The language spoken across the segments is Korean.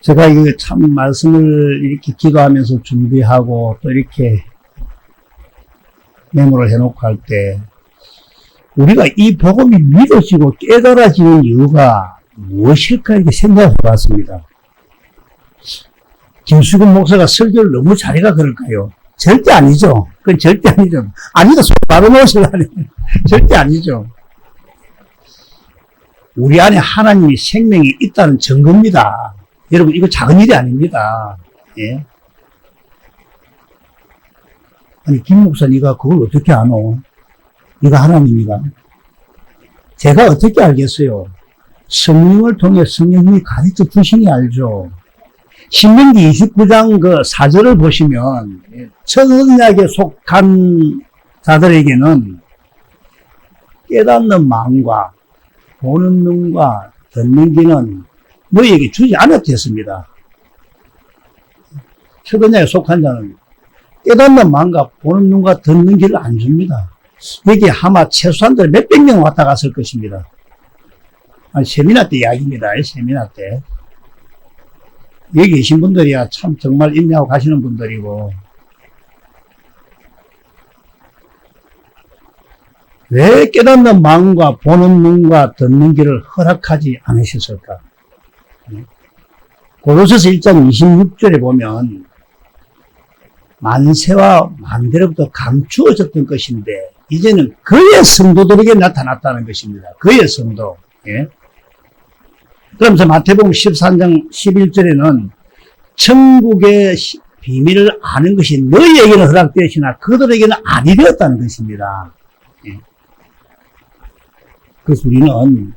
제가 이거 참 말씀을 이렇게 기도하면서 준비하고 또 이렇게 메모를 해놓고 할 때 우리가 이 복음이 믿어지고 깨달아지는 이유가 무엇일까 이렇게 생각해 봤습니다. 김수근 목사가 설교를 너무 잘해가 그럴까요? 절대 아니죠. 그건 절대 아니죠. 아니다, 바로 놓으시려니. 절대 아니죠. 우리 안에 하나님의 생명이 있다는 증거입니다. 여러분, 이거 작은 일이 아닙니다. 예. 아니, 김 목사, 니가 그걸 어떻게 아노? 니가 하나님이가? 제가 어떻게 알겠어요? 성령을 통해 성령님이 가르쳐 주시니 알죠. 신명기 29장 그 4절을 보시면, 첫 언약에 속한 자들에게는 깨닫는 마음과 보는 눈과 듣는 귀는 너희에게 주지 않았겠습니다. 첫 언약에 속한 자는 깨닫는 마음과 보는 눈과 듣는 귀를 안 줍니다. 여기 아마 최소한도 몇백 명 왔다 갔을 것입니다. 아니, 세미나 때 이야기입니다. 세미나 때. 여기 계신 분들이야 참 정말 인내하고 가시는 분들이고, 왜 깨닫는 마음과 보는 눈과 듣는 귀를 허락하지 않으셨을까? 고로새서 1장 26절에 보면 만세와 만대로부터 감추어졌던 것인데 이제는 그의 성도들에게 나타났다는 것입니다. 그의 성도. 예? 그러면서 마태복음 13장 11절에는 천국의 비밀을 아는 것이 너희에게는 허락되었으나 그들에게는 아니 되었다는 것입니다. 예? 그래서 우리는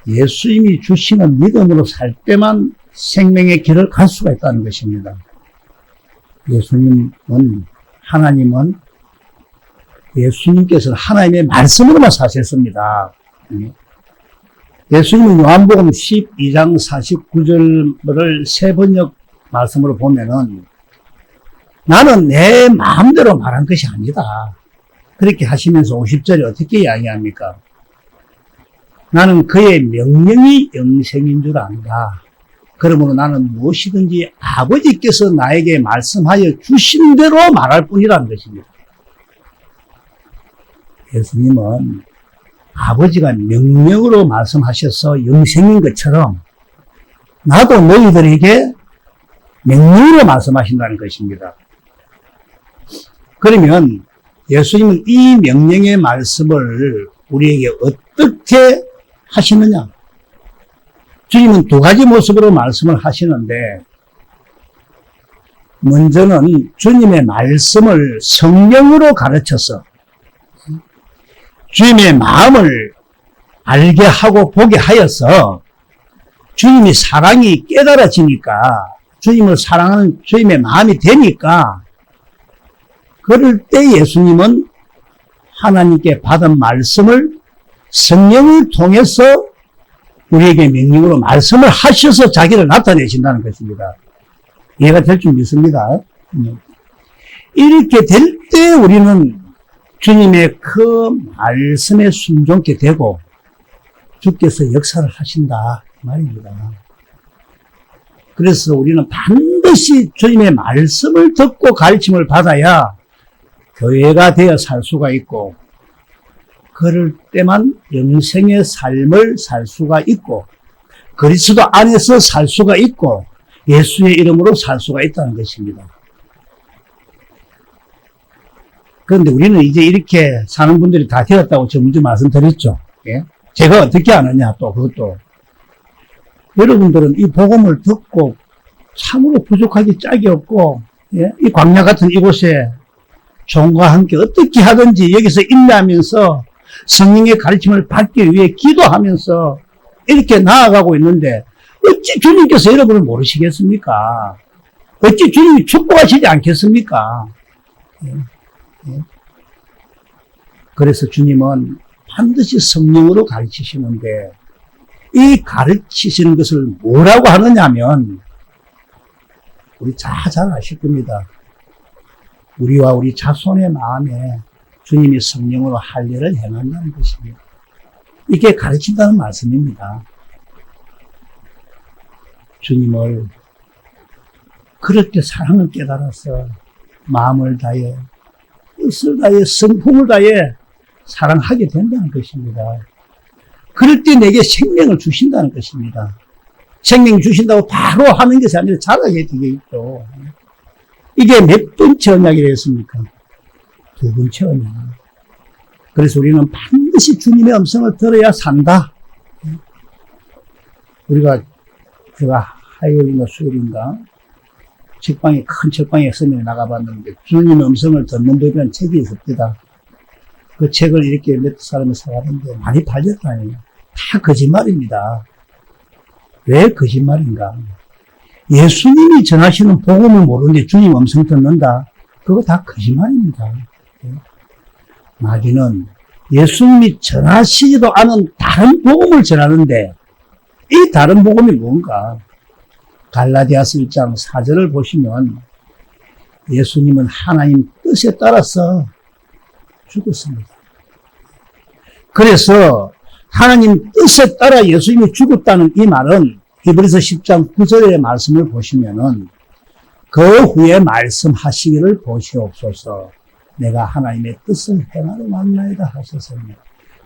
예수님이 주시는 믿음으로 살 때만 생명의 길을 갈 수가 있다는 것입니다. 예수님께서는 하나님의 말씀으로만 사셨습니다. 예수님은 요한복음 12장 49절을 세번역 말씀으로 보면은 나는 내 마음대로 말한 것이 아니다. 그렇게 하시면서 50절에 어떻게 이야기합니까? 나는 그의 명령이 영생인 줄 안다. 그러므로 나는 무엇이든지 아버지께서 나에게 말씀하여 주신 대로 말할 뿐이라는 것입니다. 예수님은 아버지가 명령으로 말씀하셔서 영생인 것처럼 나도 너희들에게 명령으로 말씀하신다는 것입니다. 그러면 예수님은 이 명령의 말씀을 우리에게 어떻게 하시느냐? 주님은 두 가지 모습으로 말씀을 하시는데, 먼저는 주님의 말씀을 성령으로 가르쳐서 주님의 마음을 알게 하고 보게 하여서 주님의 사랑이 깨달아지니까, 주님을 사랑하는 주님의 마음이 되니까, 그럴 때 예수님은 하나님께 받은 말씀을 성령을 통해서 우리에게 명령으로 말씀을 하셔서 자기를 나타내신다는 것입니다. 이해가 될 줄 믿습니다. 이렇게 될 때 우리는 주님의 그 말씀에 순종케 되고 주께서 역사를 하신다 말입니다. 그래서 우리는 반드시 주님의 말씀을 듣고 가르침을 받아야 교회가 되어 살 수가 있고, 그럴 때만 영생의 삶을 살 수가 있고, 그리스도 안에서 살 수가 있고, 예수의 이름으로 살 수가 있다는 것입니다. 그런데 우리는 이제 이렇게 사는 분들이 다 되었다고 저 먼저 말씀드렸죠. 예? 제가 어떻게 아느냐, 또 그것도. 여러분들은 이 복음을 듣고 참으로 부족하기 짝이 없고, 예? 이 광야 같은 이곳에 종과 함께 어떻게 하든지 여기서 인내하면서 성령의 가르침을 받기 위해 기도하면서 이렇게 나아가고 있는데, 어찌 주님께서 여러분을 모르시겠습니까? 어찌 주님이 축복하시지 않겠습니까? 그래서 주님은 반드시 성령으로 가르치시는데, 이 가르치시는 것을 뭐라고 하느냐면, 우리 잘 아실 겁니다. 우리와 우리 자손의 마음에 주님이 성령으로 할 일을 행한다는 것입니다. 이게 가르친다는 말씀입니다. 주님을 그렇게 사랑을 깨달아서 마음을 다해, 뜻을 다해, 성품을 다해 사랑하게 된다는 것입니다. 그럴 때 내게 생명을 주신다는 것입니다. 생명 주신다고 바로 하는 것이 아니라 자라게 되겠죠. 이게 몇 번째 언약이라 했습니까? 두 번째 언약. 그래서 우리는 반드시 주님의 음성을 들어야 산다. 제가 화요일인가 수요일인가 책방에, 큰 책방에 서명에 나가봤는데 주님의 음성을 듣는 법이라는 책이 있습니다. 그 책을 이렇게 몇 사람이 사가는데 많이 팔렸다니. 다 거짓말입니다. 왜 거짓말인가? 예수님이 전하시는 복음을 모르는데 주님 음성 듣는다? 그거 다 거짓말입니다. 마귀는 예수님이 전하시지도 않은 다른 복음을 전하는데 이 다른 복음이 뭔가? 갈라디아서 1장 4절을 보시면 예수님은 하나님 뜻에 따라서 죽었습니다. 그래서 하나님 뜻에 따라 예수님이 죽었다는 이 말은 히브리서 10장 9절의 말씀을 보시면은 그 후에 말씀하시기를 보시옵소서. 내가 하나님의 뜻을 행하러 왔나이다 하셨습니다.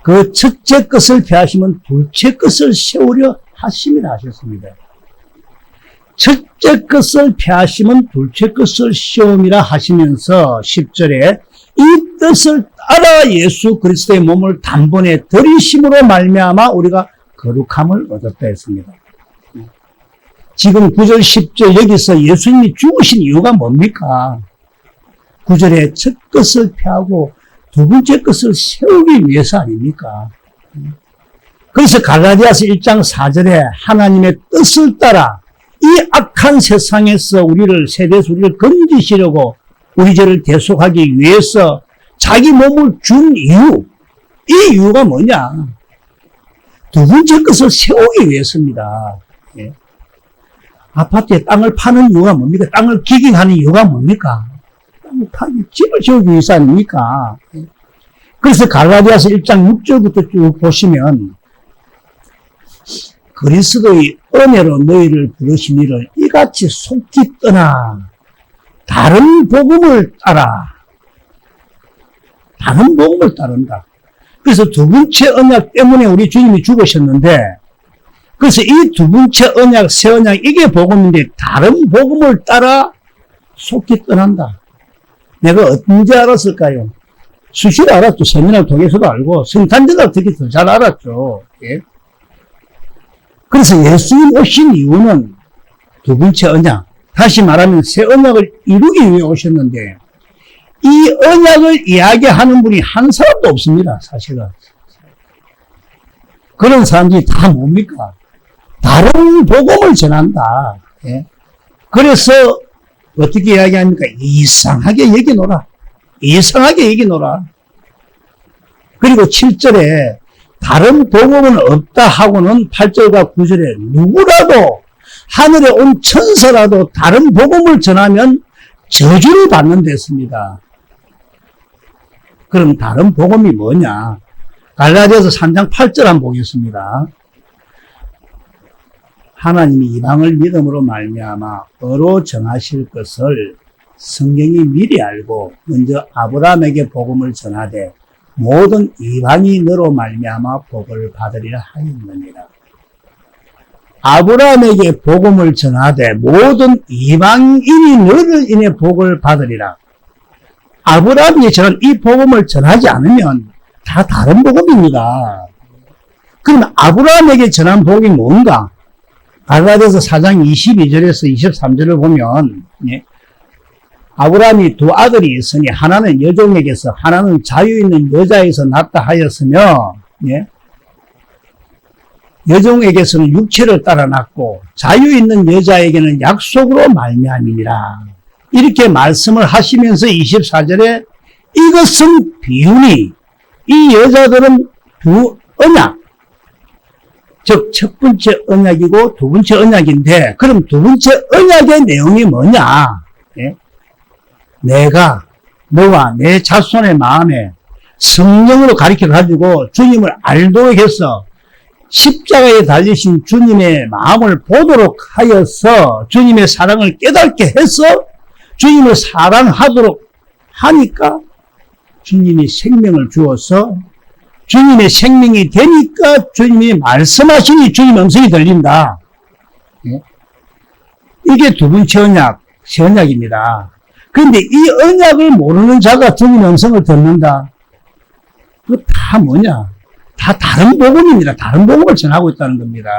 그 첫째 것을 폐하시면 둘째 것을 세우려 하심이라 하셨습니다. 첫째 것을 폐하시면 둘째 것을 세움이라 하시면서 10절에 이 뜻을 따라 예수 그리스도의 몸을 단번에 들이심으로 말미암아 우리가 거룩함을 얻었다 했습니다. 지금 9절 10절 여기서 예수님이 죽으신 이유가 뭡니까? 9절에 첫 것을 폐하고 두 번째 것을 세우기 위해서 아닙니까? 그래서 갈라디아서 1장 4절에 하나님의 뜻을 따라 이 악한 세상에서 세대에서 우리를 건지시려고 우리 죄를 대속하기 위해서 자기 몸을 준 이유, 이 이유가 뭐냐? 두 번째 것을 세우기 위해서입니다. 예. 아파트에 땅을 파는 이유가 뭡니까? 땅을 기증하는 이유가 뭡니까? 땅을 파기, 집을 지우기 위해서 아닙니까? 예. 그래서 갈라디아서 1장 6절부터 쭉 보시면 그리스도의 은혜로 너희를 부르시니를 이같이 속히 떠나 다른 복음을 따라 다른 복음을 따른다. 그래서 두 번째 언약 때문에 우리 주님이 죽으셨는데 그래서 이 두 번째 언약, 새 언약 이게 복음인데 다른 복음을 따라 속히 떠난다. 내가 언제 알았을까요? 수시로 알았죠. 세미나를 통해서도 알고 성탄절날 특히 더 잘 알았죠. 예? 그래서 예수님 오신 이유는 두 번째 언약, 다시 말하면 새 언약을 이루기 위해 오셨는데 이 언약을 이야기하는 분이 한 사람도 없습니다. 사실은. 그런 사람들이 다 뭡니까? 다른 복음을 전한다. 예? 그래서 어떻게 이야기합니까? 이상하게 얘기노라. 이상하게 얘기노라. 그리고 7절에 다른 복음은 없다 하고는 8절과 9절에 누구라도 하늘에 온 천사라도 다른 복음을 전하면 저주를 받는 데습니다. 그럼 다른 복음이 뭐냐? 갈라디아서 3장 8절 한번 보겠습니다. 하나님이 이방을 믿음으로 말미암아 어로 정하실 것을 성경이 미리 알고 먼저 아브라함에게 복음을 전하되 모든 이방이 너로 말미암아 복을 받으리라 하였느니라. 아브라함에게 복음을 전하되 모든 이방인이 너를 인해 복을 받으리라. 아브라함이 전한 이 복음을 전하지 않으면 다 다른 복음입니다. 그럼 아브라함에게 전한 복이 뭔가? 갈라디아서 4장 22절에서 23절을 보면 예, 아브라함이 두 아들이 있으니 하나는 여종에게서 하나는 자유 있는 여자에서 낳다 하였으며 예, 여종에게서는 육체를 따라 낳고 자유 있는 여자에게는 약속으로 말미암이니라. 이렇게 말씀을 하시면서 24절에 이것은 비유니 이 여자들은 두 언약, 즉 첫 번째 언약이고 두 번째 언약인데 그럼 두 번째 언약의 내용이 뭐냐? 예? 내가 너와 내 자손의 마음에 성령으로 가르쳐가지고 주님을 알도록 해서 십자가에 달리신 주님의 마음을 보도록 하여서 주님의 사랑을 깨닫게 해서 주님을 사랑하도록 하니까 주님이 생명을 주어서 주님의 생명이 되니까 주님이 말씀하시니 주님 음성이 들린다. 이게 두 번째 언약입니다. 그런데 이 언약을 모르는 자가 주님의 음성을 듣는다. 그거 다 뭐냐? 다 다른 복음입니다. 다른 복음을 전하고 있다는 겁니다.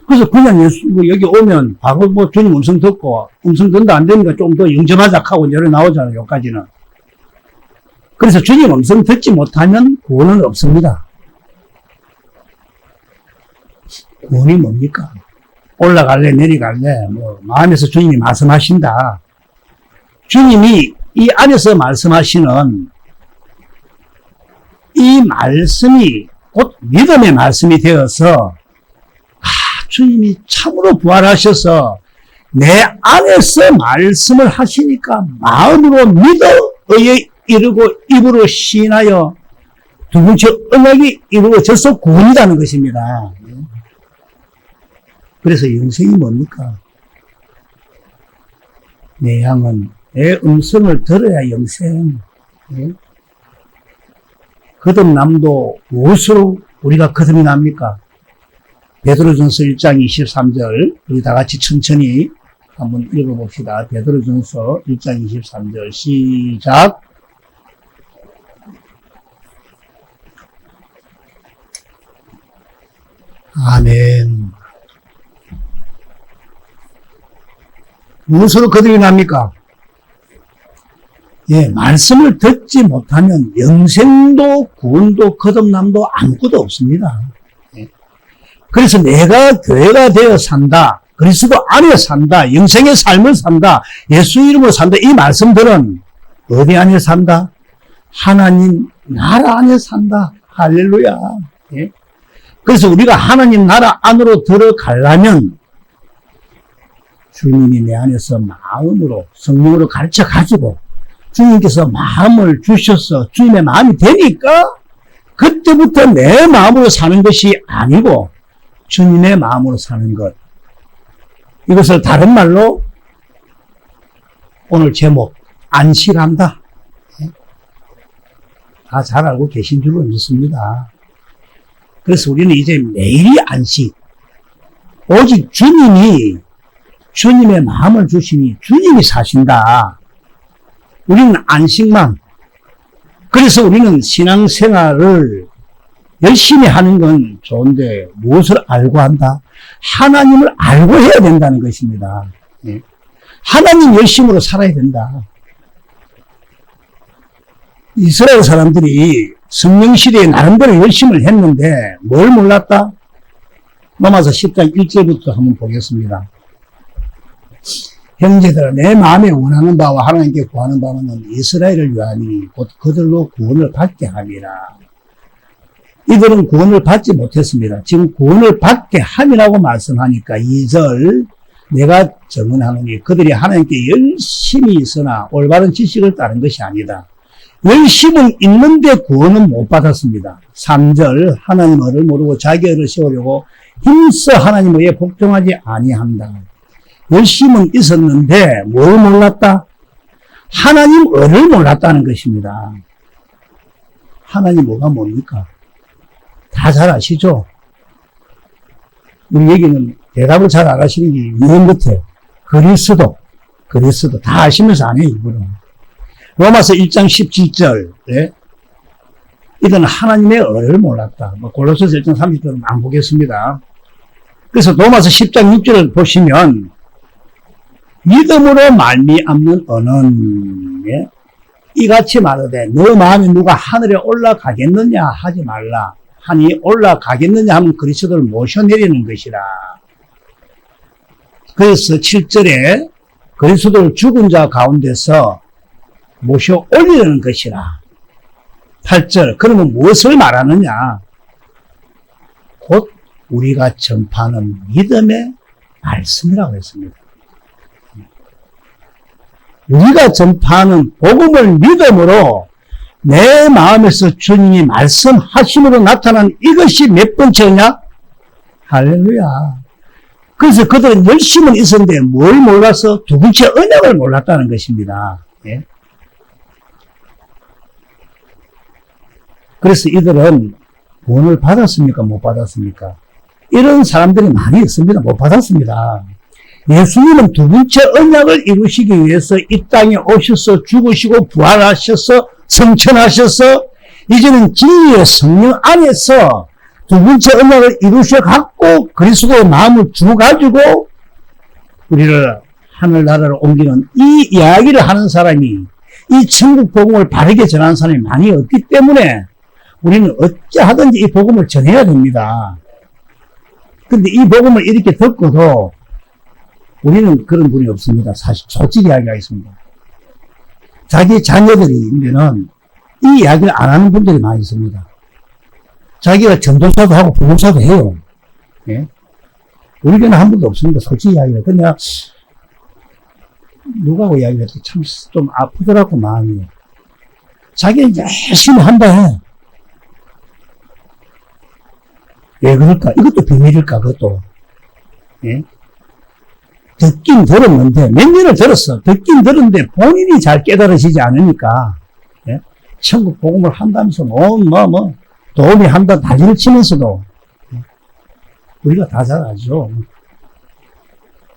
그래서 그냥 예수, 여기 오면 바로 주님 음성 듣고, 음성 듣는다 안 되니까 좀 더 영접하자 하고 내려 나오잖아요. 여기까지는. 그래서 주님 음성 듣지 못하면 구원은 없습니다. 구원이 뭡니까? 올라갈래, 내려갈래, 마음에서 주님이 말씀하신다. 주님이 이 안에서 말씀하시는 이 말씀이 곧 믿음의 말씀이 되어서, 주님이 참으로 부활하셔서 내 안에서 말씀을 하시니까 마음으로 믿어 의에 이르고 입으로 시인하여 두 번째 언약이 이루어져서 구원이라는 것입니다. 그래서 영생이 뭡니까? 내 양은 내 음성을 들어야 영생. 거듭남도 무엇으로 우리가 거듭이 납니까? 베드로전서 1장 23절 우리 다 같이 천천히 한번 읽어봅시다. 베드로전서 1장 23절 시작. 아멘. 무엇으로 거듭이 납니까? 예, 말씀을 듣지 못하면 영생도 구원도 거듭남도 아무것도 없습니다. 예. 그래서 내가 교회가 되어 산다, 그리스도 안에 산다, 영생의 삶을 산다, 예수 이름으로 산다, 이 말씀들은 어디 안에 산다? 하나님 나라 안에 산다. 할렐루야. 예. 그래서 우리가 하나님 나라 안으로 들어가려면 주님이 내 안에서 마음으로 성령으로 가르쳐 가지고 주님께서 마음을 주셔서 주님의 마음이 되니까 그때부터 내 마음으로 사는 것이 아니고 주님의 마음으로 사는 것. 이것을 다른 말로 오늘 제목 안식한다. 다 잘 알고 계신 줄로 믿습니다. 그래서 우리는 이제 매일이 안식. 오직 주님이 주님의 마음을 주시니 주님이 사신다. 우리는 안식만. 그래서 우리는 신앙생활을 열심히 하는 건 좋은데 무엇을 알고 한다? 하나님을 알고 해야 된다는 것입니다. 하나님 열심으로 살아야 된다. 이스라엘 사람들이 성령시대에 나름대로 열심을 했는데 뭘 몰랐다? 로마서 10장 1절부터 한번 보겠습니다. 형제들아 내 마음에 원하는 바와 하나님께 구하는 바는 이스라엘을 위하니 곧 그들로 구원을 받게 함이라. 이들은 구원을 받지 못했습니다. 지금 구원을 받게 함이라고 말씀하니까 2절 내가 증언하노니 그들이 하나님께 열심히 있으나 올바른 지식을 따른 것이 아니다. 열심은 있는데 구원은 못 받았습니다. 3절 하나님 을을 모르고 자기 을을 세우려고 힘써 하나님 의에 복종하지 아니한다. 열심은 있었는데 뭘 몰랐다? 하나님 을을 몰랐다는 것입니다. 하나님 뭐가 뭡니까? 다 잘 아시죠? 우리 얘기는 대답을 잘 안 하시는 게 유행 같아요. 그리스도 다 아시면서 안 해요, 일부러. 로마서 1장 17절 이들은 하나님의 을을 몰랐다. 골로새서 1장 30절은 안 보겠습니다. 그래서 로마서 10장 6절을 보시면 믿음으로 말미암는 언은 이같이 말하되 너 마음에 누가 하늘에 올라가겠느냐 하지 말라 하니 올라가겠느냐 하면 그리스도를 모셔내리는 것이라. 그래서 7절에 그리스도를 죽은 자 가운데서 모셔 올리는 것이라. 8절 그러면 무엇을 말하느냐? 곧 우리가 전파하는 믿음의 말씀이라고 했습니다. 우리가 전파하는 복음을 믿음으로 내 마음에서 주님이 말씀하심으로 나타난 이것이 몇 번째냐? 할렐루야. 그래서 그들은 열심은 있었는데 뭘 몰라서 두 번째 언약을 몰랐다는 것입니다. 예? 그래서 이들은 구원을 받았습니까? 못 받았습니까? 이런 사람들이 많이 있습니다. 못 받았습니다. 예수님은 두 번째 언약을 이루시기 위해서 이 땅에 오셔서 죽으시고 부활하셔서 성천하셔서 이제는 진리의 성령 안에서 두 번째 언약을 이루셔 갖고 그리스도의 마음을 주가지고 우리를 하늘나라로 옮기는 이 이야기를 하는 사람이, 이 천국 복음을 바르게 전하는 사람이 많이 없기 때문에 우리는 어찌하든지 이 복음을 전해야 됩니다. 근데 이 복음을 이렇게 듣고도 우리는 그런 분이 없습니다. 사실 솔직히 이야기하겠습니다. 자기 자녀들이 있면은 이 이야기를 안 하는 분들이 많이 있습니다. 자기가 전도사도 하고 부목사도 해요. 예? 우리 교회는 한 분도 없습니다. 솔직히 이야기를. 그냥 누가하고 이야기를 해도 참 좀 아프더라고 마음이. 자기는 열심히 한다 해. 왜 그럴까? 이것도 비밀일까? 그것도. 예? 듣긴 들었는데, 몇 년을 들었어. 듣긴 들었는데 본인이 잘 깨달으시지 않으니까, 예? 천국 복음을 한다면서 도움이 한다 다리를 치면서도, 예? 우리가 다 잘 알죠.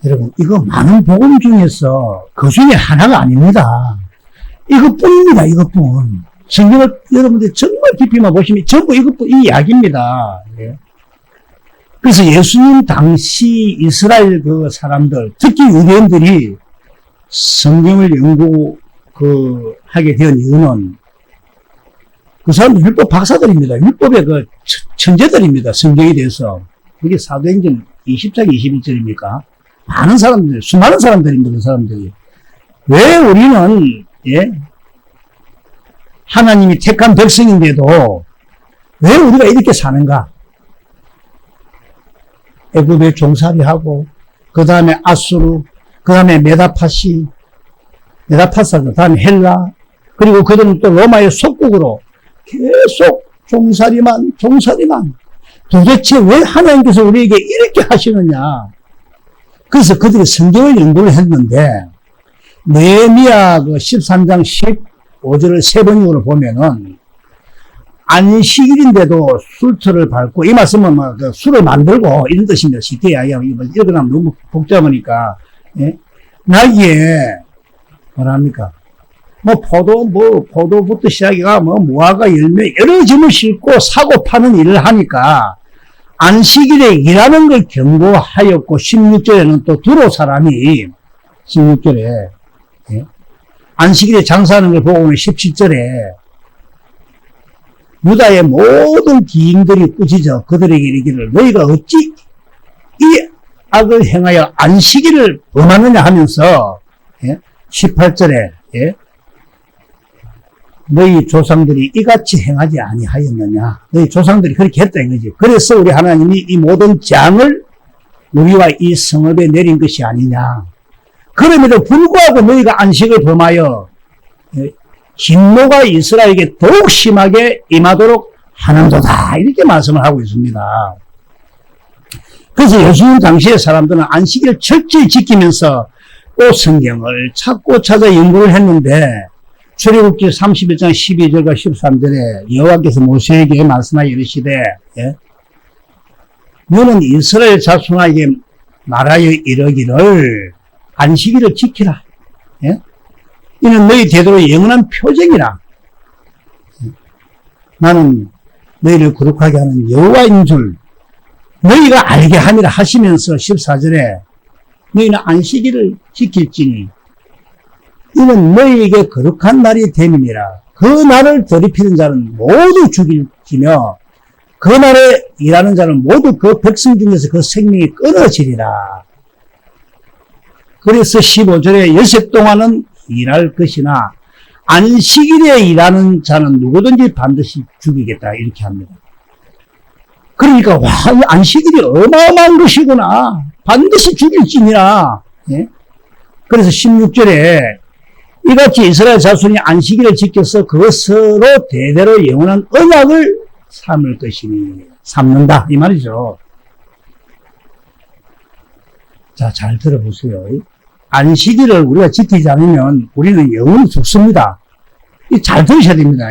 여러분, 이거 많은 복음 중에서 그 중에 하나가 아닙니다. 이것뿐입니다, 이것뿐. 성경을 여러분들 정말 깊이만 보시면 전부 이것뿐, 이 이야기입니다. 예? 그래서 예수님 당시 이스라엘 그 사람들, 특히 유대인들이 성경을 하게 된 이유는 그 사람들 율법 박사들입니다. 율법의 그 천재들입니다. 성경에 대해서. 그게 사도행전 20장 21절입니까? 많은 사람들, 수많은 사람들입니다. 그 사람들이. 왜 우리는, 예? 하나님이 택한 백성인데도 왜 우리가 이렇게 사는가? 애굽에 종살이하고, 그 다음에 아수르, 그 다음에 메다파사, 그 다음에 헬라, 그리고 그들은 또 로마의 속국으로 계속 종살이만. 도대체 왜 하나님께서 우리에게 이렇게 하시느냐? 그래서 그들이 성경을 연구를 했는데, 느헤미야 그 13장 15절을 세 번역으로 보면은, 안식일인데도 술틀을 밟고, 이 말씀은 그 술을 만들고, 이런 뜻입니다. 쉽게 이야기하면, 읽어나면 너무 복잡하니까, 예? 나기에, 뭐랍니까? 포도부터 시작해가, 무화과 열매, 여러 점을 싣고 사고 파는 일을 하니까, 안식일에 일하는 걸 경고하였고, 16절에는 또 두로 사람이, 16절에, 예? 안식일에 장사하는 걸 보고 오늘 17절에, 유다의 모든 기인들이 꾸짖어 그들에게 이르기를 너희가 어찌 이 악을 행하여 안식일을 범하느냐 하면서, 예? 18절에, 예? 너희 조상들이 이같이 행하지 아니하였느냐. 너희 조상들이 그렇게 했다 이거지. 그래서 우리 하나님이 이 모든 재앙을 우리와 이 성읍에 내린 것이 아니냐. 그럼에도 불구하고 너희가 안식을 범하여, 예? 진노가 이스라엘에게 더욱 심하게 임하도록 하는도다. 이렇게 말씀을 하고 있습니다. 그래서 예수님 당시의 사람들은 안식일을 철저히 지키면서 또 성경을 찾고 찾아 연구를 했는데, 출애굽기 31장 12절과 13절에 여호와께서 모세에게 말씀하여 이르시되, 예? 너는 이스라엘 자손에게 말하여 이르기를 안식일을 지키라. 예? 이는 너희 대대로 영원한 표징이라. 나는 너희를 거룩하게 하는 여호와인 줄 너희가 알게 함이라 하시면서 14절에 너희는 안식일을 지킬지니 이는 너희에게 거룩한 날이 됨이니라. 그 날을 더럽히는 자는 모두 죽일지며 그 날에 일하는 자는 모두 그 백성 중에서 그 생명이 끊어지리라. 그래서 15절에 여섯 동안은 일할 것이나 안식일에 일하는 자는 누구든지 반드시 죽이겠다 이렇게 합니다. 그러니까 와, 이 안식일이 어마어마한 것이구나. 반드시 죽일지니라. 예? 그래서 16절에 이같이 이스라엘 자손이 안식일을 지켜서 그것으로 대대로 영원한 언약을 삼을 것이니 삼는다 이 말이죠. 자, 잘 들어보세요. 안식일을 우리가 지키지 않으면 우리는 영원히 죽습니다. 잘 들으셔야 됩니다.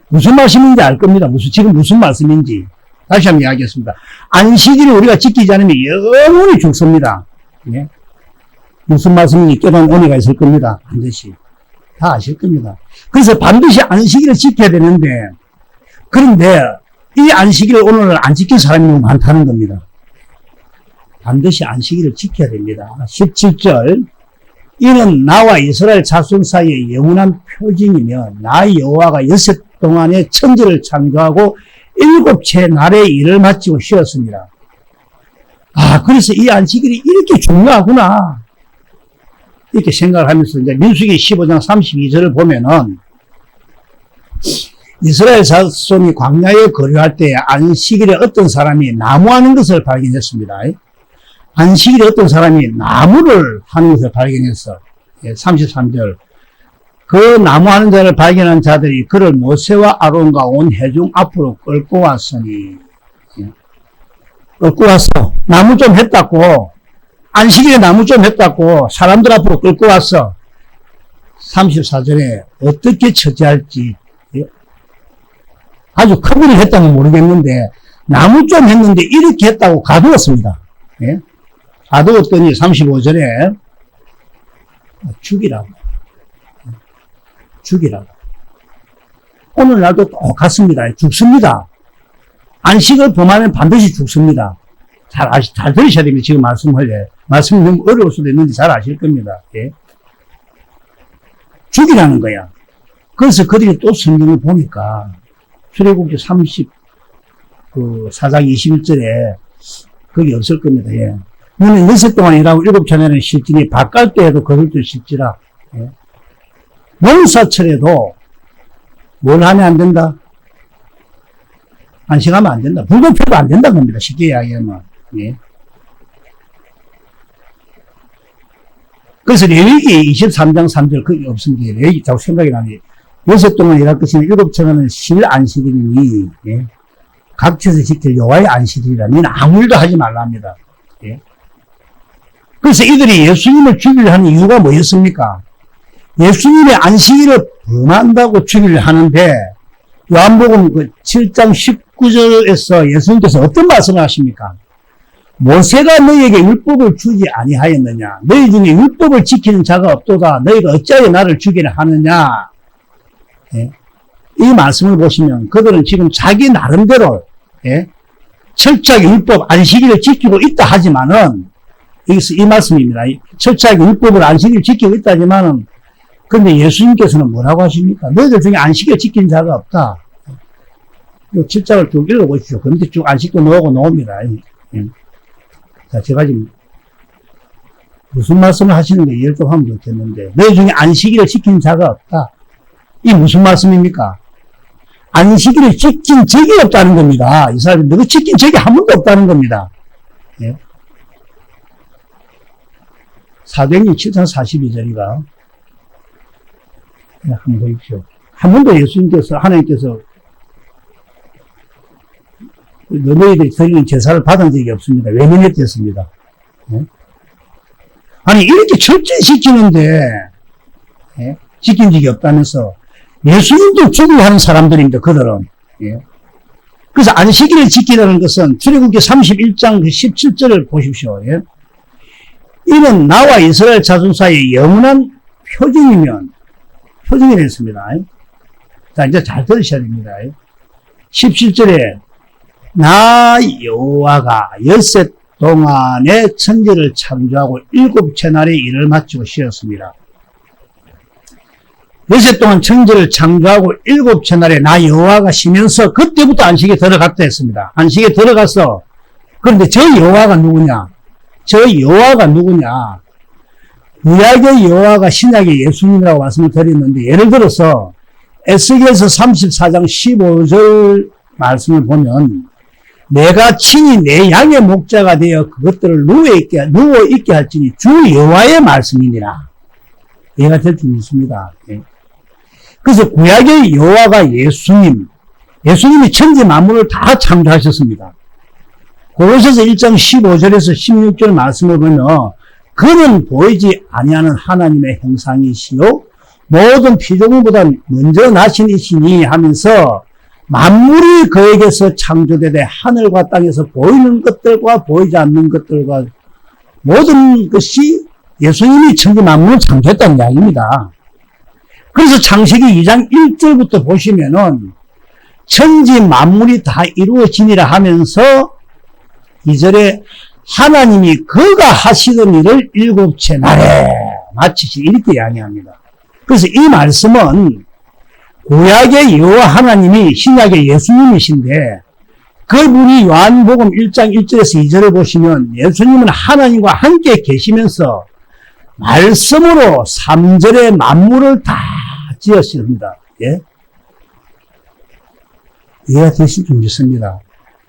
무슨 말씀인지 알 겁니다. 지금 무슨 말씀인지. 다시 한번 이야기하겠습니다. 안식일을 우리가 지키지 않으면 영원히 죽습니다. 예? 무슨 말씀인지 깨달은 은혜가 있을 겁니다. 반드시. 다 아실 겁니다. 그래서 반드시 안식일을 지켜야 되는데, 그런데 이 안식일을 오늘 안 지킨 사람이 너무 많다는 겁니다. 반드시 안식일을 지켜야 됩니다. 17절. 이는 나와 이스라엘 자손 사이의 영원한 표징이며 나 여호와가 여섯 동안의 천지를 창조하고 일곱째 날에 일을 마치고 쉬었습니다. 아, 그래서 이 안식일이 이렇게 중요하구나. 이렇게 생각을 하면서 이제 민수기 15장 32절을 보면은 이스라엘 자손이 광야에 거류할 때 안식일에 어떤 사람이 나무하는 것을 발견했습니다. 안식일에 어떤 사람이 나무를 하는 것을 발견했어. 33절. 그 나무하는 자를 발견한 자들이 그를 모세와 아론과 온 회중 앞으로 끌고 왔으니. 끌고 왔어. 나무 좀 했다고. 안식일에 나무 좀 했다고 사람들 앞으로 끌고 왔어. 34절에 어떻게 처치할지. 아주 큰 일을 했다는 모르겠는데 나무 좀 했는데 이렇게 했다고 가두었습니다. 가두었더니 35절에 죽이라고. 죽이라고. 오늘날도 똑같습니다. 죽습니다. 안식을 범하면 반드시 죽습니다. 잘 들으셔야 됩니다. 지금 말씀이 너무 어려울 수도 있는데 잘 아실 겁니다. 예? 죽이라는 거야. 그래서 그들이 또 성경을 보니까 출애굽기 4장 21절에 거기 없을 겁니다. 예. 너는 여섯 동안 일하고 일곱 차례는 쉴지니 밭갈 때에도 그들도 쉴지라. 예. 농사철에도 뭘 하면 안 된다? 안식하면 안 된다. 불도 펴도 안 된다는 겁니다. 쉽게 이야기하면. 예. 그래서 레위기 23장 3절 그게 없습니다. 레위기 자꾸 생각이 나니 여섯 동안 일할 것이니 일곱 차례는 쉴 안식이니 예. 각처에서 지킬 여호와의 안식일이라 너는 아무 일도 하지 말랍니다. 예. 그래서 이들이 예수님을 죽이려 하는 이유가 뭐였습니까? 예수님의 안식일을 범한다고 죽이려 하는데 요한복음 7장 19절에서 예수님께서 어떤 말씀을 하십니까? 모세가 너희에게 율법을 주지 아니하였느냐? 너희 중에 율법을 지키는 자가 없도다. 너희가 어찌하여 나를 죽이려 하느냐? 예? 이 말씀을 보시면 그들은 지금 자기 나름대로 예? 철저하게 율법 안식일을 지키고 있다 하지만은 여기서 이 말씀입니다. 철저하게 율법을 안식일을 지키고 있다 하지만은 그런데 예수님께서는 뭐라고 하십니까? 너희들 중에 안식일을 지킨 자가 없다. 이 7장을 쭉 읽어보십시오. 그런데 쭉 안식도 나옵니다. 예. 자, 제가 지금 무슨 말씀을 하시는지 이해를 좀 하면 좋겠는데 너희 중에 안식일을 지킨 자가 없다. 이 무슨 말씀입니까? 안식일을 지킨 적이 없다는 겁니다. 이 사람이 너가 지킨 적이 한 번도 없다는 겁니다. 예. 사도행전 7장 42절이가 한번 보십시오. 한 번도 예수님께서 하나님께서 너희들이 드리는 제사를 받은 적이 없습니다. 외면했댔습니다. 예? 아니 이렇게 철저히 지키는데 예? 지킨 적이 없다면서 예수님도 죽이려 하는 사람들입니다. 그들은. 예? 그래서 안식일을 지키라는 것은 출애굽기 31장 17절을 보십시오. 예? 이는 나와 이스라엘 자손 사이의 영원한 표징이 됐습니다. 자, 이제 잘 들으셔야 됩니다. 17절에 나 여호와가 엿새 동안의 천지를 창조하고 일곱째 날에 일을 마치고 쉬었습니다. 엿새 동안 천지를 창조하고 일곱째 날에 나 여호와가 쉬면서 그때부터 안식에 들어갔다 했습니다. 안식에 들어가서 그런데 저 여호와가 누구냐? 구약의 여호와가 신약의 예수님이라고 말씀을 드렸는데 예를 들어서 에스겔서 34장 15절 말씀을 보면 내가 친히 내 양의 목자가 되어 그것들을 누워있게 할지니 주 여호와의 말씀이니라. 이해가 될지 믿습니다. 그래서 구약의 여호와가 예수님이 천지 만물을 다 창조하셨습니다. 고로새서 1장 15절에서 16절 말씀을 보면 그는 보이지 아니하는 하나님의 형상이시요 모든 피조물보다 먼저 나신 이시니 하면서 만물이 그에게서 창조되되 하늘과 땅에서 보이는 것들과 보이지 않는 것들과 모든 것이 예수님이 천지 만물을 창조했다는 이야기입니다. 그래서 창세기 2장 1절부터 보시면은 천지 만물이 다 이루어지니라 하면서 2절에 하나님이 그가 하시던 일을 일곱째 날에 마치시 이렇게 이야기합니다. 그래서 이 말씀은 구약의 여호와 하나님이 신약의 예수님이신데 그분이 요한복음 1장 1절에서 2절을 보시면 예수님은 하나님과 함께 계시면서 말씀으로 3절에 만물을 다 지으십니다. 예? 이해가 되실 줄 믿습니다.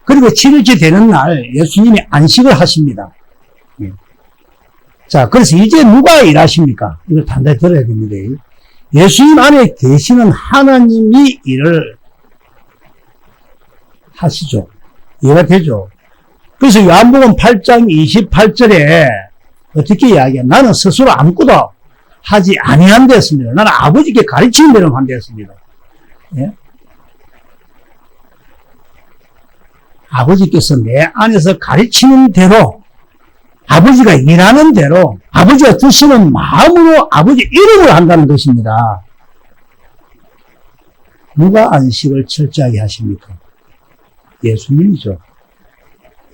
그리고 7일째 되는 날 예수님이 안식을 하십니다. 예. 자, 그래서 이제 누가 일하십니까? 이걸 단단히 들어야 됩니다. 예수님 안에 계시는 하나님이 일을 하시죠. 이해가 되죠? 그래서 요한복음 8장 28절에 어떻게 이야기해요? 나는 스스로 아무것도 하지 아니한 데였습니다. 나는 아버지께 가르치는 대로 한 데였습니다. 예? 아버지께서 내 안에서 가르치는 대로 아버지가 일하는 대로 아버지가 주시는 마음으로 아버지 이름을 한다는 것입니다. 누가 안식을 철저하게 하십니까? 예수님이죠.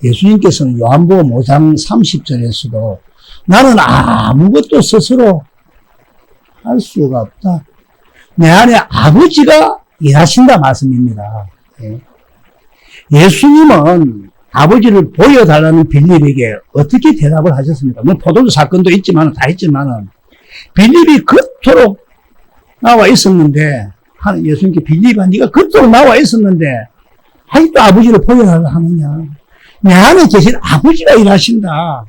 예수님께서는 요한복음 5장 30절에서도 나는 아무것도 스스로 할 수가 없다. 내 안에 아버지가 일하신다 말씀입니다. 예수님은 아버지를 보여달라는 빌립에게 어떻게 대답을 하셨습니까? 뭐 포도주 사건도 있지만 다 있지만은 빌립이 그토록 나와 있었는데 예수님께 빌립아 네가 그토록 나와 있었는데 아직도 아버지를 보여달라 하느냐? 내 안에 계신 아버지가 일하신다.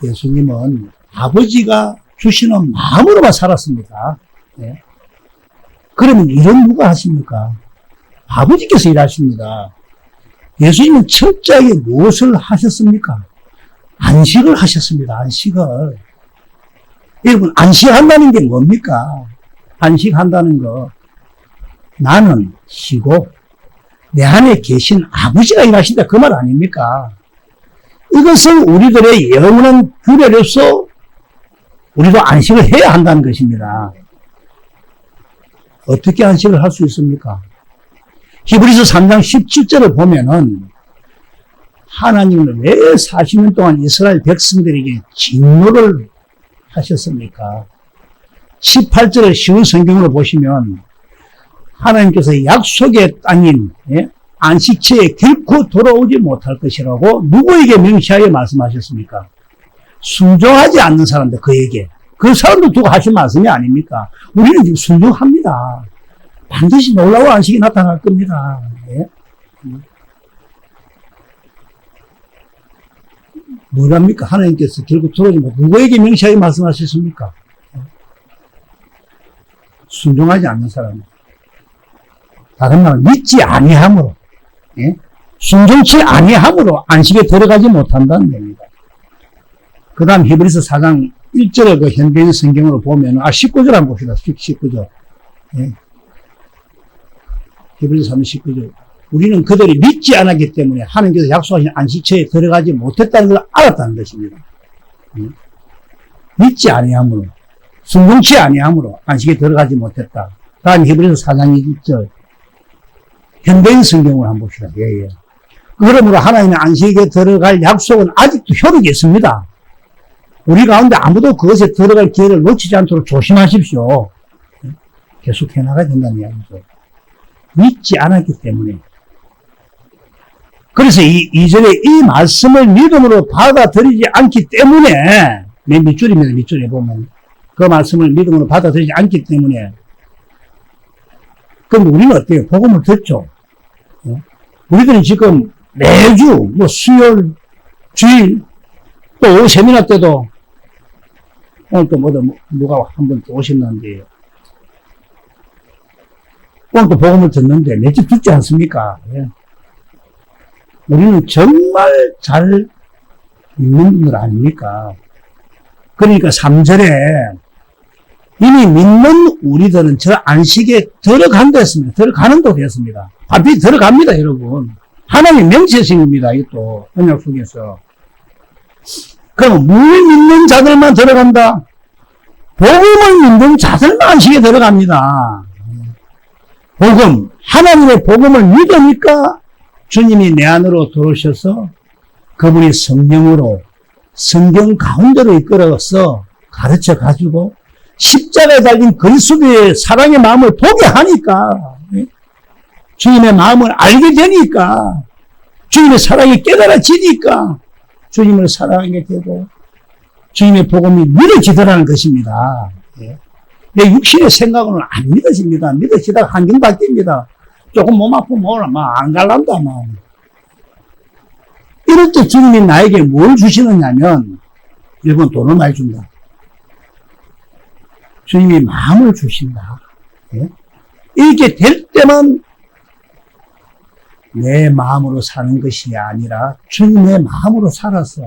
예수님은 아버지가 주시는 마음으로만 살았습니다. 네. 그러면 일은 누가 하십니까? 아버지께서 일하십니다. 예수님은 철저하게 무엇을 하셨습니까? 안식을 하셨습니다. 안식을. 여러분, 안식한다는 게 뭡니까? 안식한다는 거. 나는 쉬고 내 안에 계신 아버지가 일하신다. 그 말 아닙니까? 이것은 우리들의 영원한 규례로서 우리도 안식을 해야 한다는 것입니다. 어떻게 안식을 할 수 있습니까? 히브리서 3장 17절을 보면은 하나님은 왜 40년 동안 이스라엘 백성들에게 진노를 하셨습니까? 18절의 쉬운 성경으로 보시면 하나님께서 약속의 땅인 안식처에 결코 돌아오지 못할 것이라고 누구에게 명시하여 말씀하셨습니까? 순종하지 않는 사람들, 그에게. 그 사람들 두고 하신 말씀이 아닙니까? 우리는 지금 순종합니다. 반드시 놀라운 안식이 나타날 겁니다. 예? 뭐랍니까? 하나님께서 결국 돌아오지 못, 누구에게 명시하여 말씀하셨습니까? 순종하지 않는 사람. 다른 말은 믿지 아니함으로, 예? 순종치 아니함으로 안식에 들어가지 못한다는 얘기입니다. 그 다음 히브리서 4장 1절의 그 현대인 성경으로 보면, 19절 한번 봅시다. 19절. 예. 히브리서 3장 19절. 우리는 그들이 믿지 않았기 때문에 하나님께서 약속하신 안식처에 들어가지 못했다는 걸 알았다는 것입니다. 예. 믿지 아니함으로, 순종치 아니함으로 안식에 들어가지 못했다. 다음 히브리서 4장 20절. 현대인 성경을 한번 봅시다. 예, 예. 그러므로 하나님의 안식에 들어갈 약속은 아직도 효력이 있습니다. 우리 가운데 아무도 그것에 들어갈 기회를 놓치지 않도록 조심하십시오. 계속 해나가야 된다는 이야기죠. 믿지 않았기 때문에. 그래서 이 절에 이 말씀을 믿음으로 받아들이지 않기 때문에, 맨 밑줄입니다. 밑줄에 보면. 그 말씀을 믿음으로 받아들이지 않기 때문에. 그럼 우리는 어때요? 복음을 듣죠. 우리들은 지금 매주, 수요일, 주일, 또 세미나 때도, 오늘 또 누가 한 번 또 오셨는데, 오늘 또 복음을 듣는데, 몇 집 듣지 않습니까? 예. 우리는 정말 잘 믿는 분들 아닙니까? 그러니까 3절에 이미 믿는 우리들은 저 안식에 들어간다 했습니다. 들어가는도 됐습니다. 반드시 들어갑니다, 여러분. 하나님 명시하신 겁니다, 이것도. 언약 속에서. 그럼 뭘 믿는 자들만 들어간다? 복음을 믿는 자들만 안식에 들어갑니다. 복음, 하나님의 복음을 믿으니까 주님이 내 안으로 들어오셔서 그분이 성령으로 성경 가운데로 이끌어서 가르쳐 가지고 십자가에 달린 그리스도의 사랑의 마음을 보게 하니까, 주님의 마음을 알게 되니까, 주님의 사랑이 깨달아지니까 주님을 사랑하게 되고 주님의 복음이 믿어지더라는 것입니다. 내 육신의 생각으로는 안 믿어집니다. 믿어지다가 환경 바뀝니다. 조금 몸 아프면 안 갈란다. 이럴 때 주님이 나에게 뭘 주시느냐면, 일본 돈을 많이 준다. 주님이 마음을 주신다. 이렇게 될 때만 내 마음으로 사는 것이 아니라 주님의 마음으로 살아서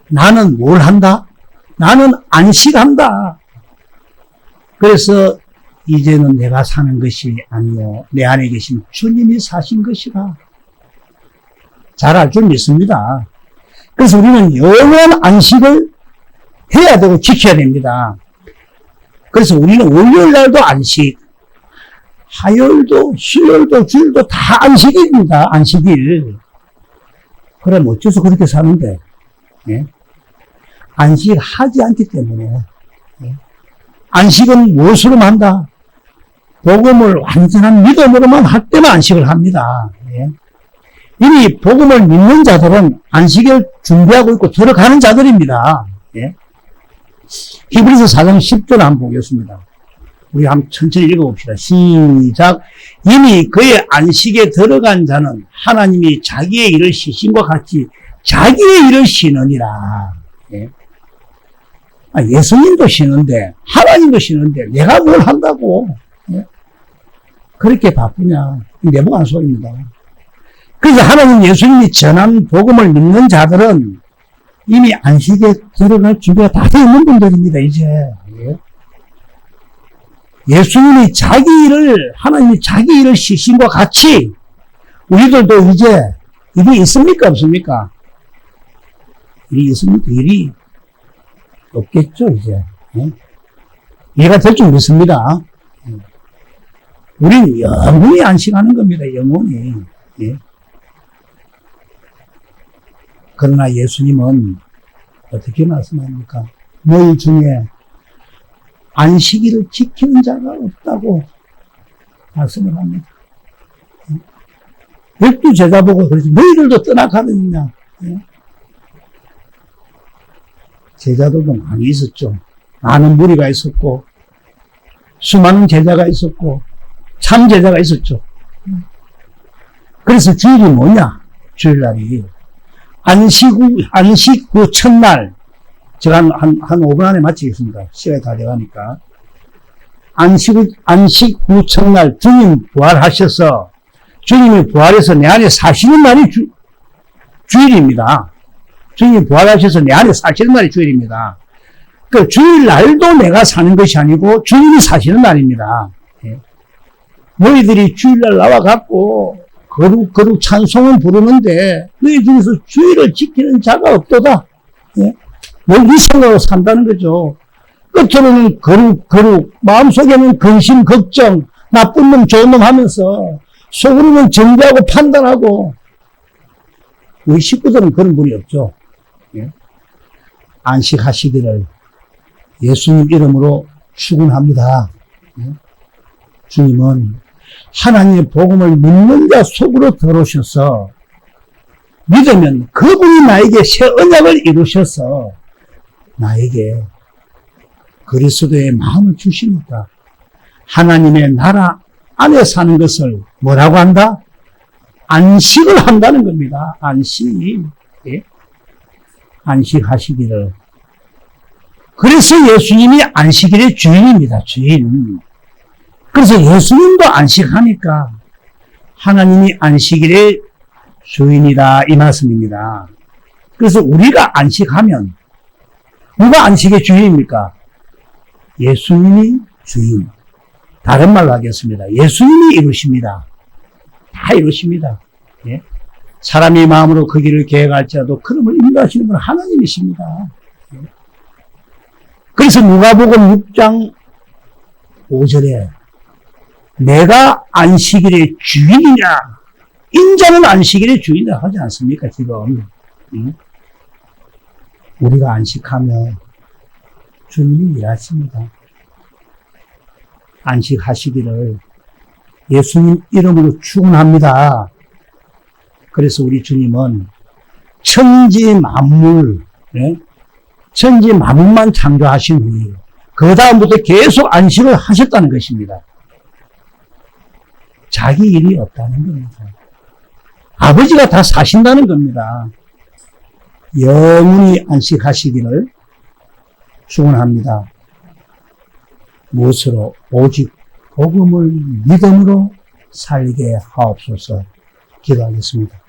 나는 뭘 한다? 나는 안식한다. 그래서 이제는 내가 사는 것이 아니요 내 안에 계신 주님이 사신 것이라. 잘 알 줄 믿습니다. 그래서 우리는 영원 안식을 해야 되고 지켜야 됩니다. 그래서 우리는 월요일 날도 안식, 화요일도, 수요일도, 주일도 다 안식일입니다. 안식일. 그럼 어째서 그렇게 사는데? 안식하지 않기 때문에. 안식은 무엇으로만 한다? 복음을 완전한 믿음으로만 할 때만 안식을 합니다. 이미 복음을 믿는 자들은 안식을 준비하고 있고 들어가는 자들입니다. 히브리서 4장 10절 한번 보겠습니다. 우리 한번 천천히 읽어봅시다. 시작. 이미 그의 안식에 들어간 자는 하나님이 자기의 일을 쉬심과 같이 자기의 일을 쉬느니라. 예수님도 쉬는데, 하나님도 쉬는데, 내가 뭘 한다고? 그렇게 바쁘냐? 내복한 소리입니다. 그래서 하나님 예수님이 전한 복음을 믿는 자들은 이미 안식에 들어갈 준비가 다 되어 있는 분들입니다, 이제. 예수님이 하나님이 자기 일을 쉬심과 같이 우리들도 이제 일이 있습니까? 없습니까? 일이 있습니까? 일이 없겠죠, 이제. 이해가 될 줄 믿습니다. 우리는 영원히 안식하는 겁니다, 영원히. 그러나 예수님은 어떻게 말씀합니까? 너희 중에 안식일을 지키는 자가 없다고 말씀을 합니다. 12 제자 보고 그러지, 너희들도 떠나가느냐? 제자들도 많이 있었죠. 많은 무리가 있었고, 수많은 제자가 있었고, 참 제자가 있었죠. 그래서 주일이 뭐냐? 주일날이. 안식 후 첫날, 제가 한 5분 안에 마치겠습니다. 시간이 다 돼가니까. 안식 후 첫날 주님 부활하셔서, 주님이 부활해서 내 안에 사시는 날이 주일입니다. 주님이 부활하셔서 내 안에 사시는 날이 주일입니다. 그 주일날도 내가 사는 것이 아니고 주님이 사시는 날입니다. 너희들이 주일날 나와갖고 거룩 찬송은 부르는데 너희 중에서 주일을 지키는 자가 없도다. 너희 생각으로 산다는 거죠. 끝으로는 거룩, 마음속에는 근심, 걱정, 나쁜 놈, 좋은 놈 하면서 속으로는 정죄하고 판단하고. 우리 식구들은 그런 분이 없죠. 안식하시기를 예수님 이름으로 축원합니다. 주님은 하나님의 복음을 믿는 자 속으로 들어오셔서 믿으면 그분이 나에게 새 언약을 이루셔서 나에게 그리스도의 마음을 주시니까 하나님의 나라 안에 사는 것을 뭐라고 한다? 안식을 한다는 겁니다. 안식. 안식하시기를. 그래서 예수님이 안식일의 주인입니다. 주인. 그래서 예수님도 안식하니까 하나님이 안식일에 주인이다 이 말씀입니다. 그래서 우리가 안식하면 누가 안식의 주인입니까? 예수님이 주인. 다른 말로 하겠습니다. 예수님이 이루십니다. 다 이루십니다. 예? 사람이 마음으로 그 길을 계획할지라도 그름을 인도하시는 분은 하나님이십니다. 예? 그래서 누가복음 6장 5절에 내가 안식일의 주인이라, 인자는 안식일의 주인이라 하지 않습니까 지금? 응? 우리가 안식하면 주님이 일하십니다. 안식하시기를 예수님 이름으로 축원합니다. 그래서 우리 주님은 천지 만물, 예? 천지 만물만 창조하신 후에 그 다음부터 계속 안식을 하셨다는 것입니다. 자기 일이 없다는 겁니다. 아버지가 다 사신다는 겁니다. 영원히 안식하시기를 축원합니다. 무엇으로? 오직 복음을 믿음으로 살게 하옵소서. 기도하겠습니다.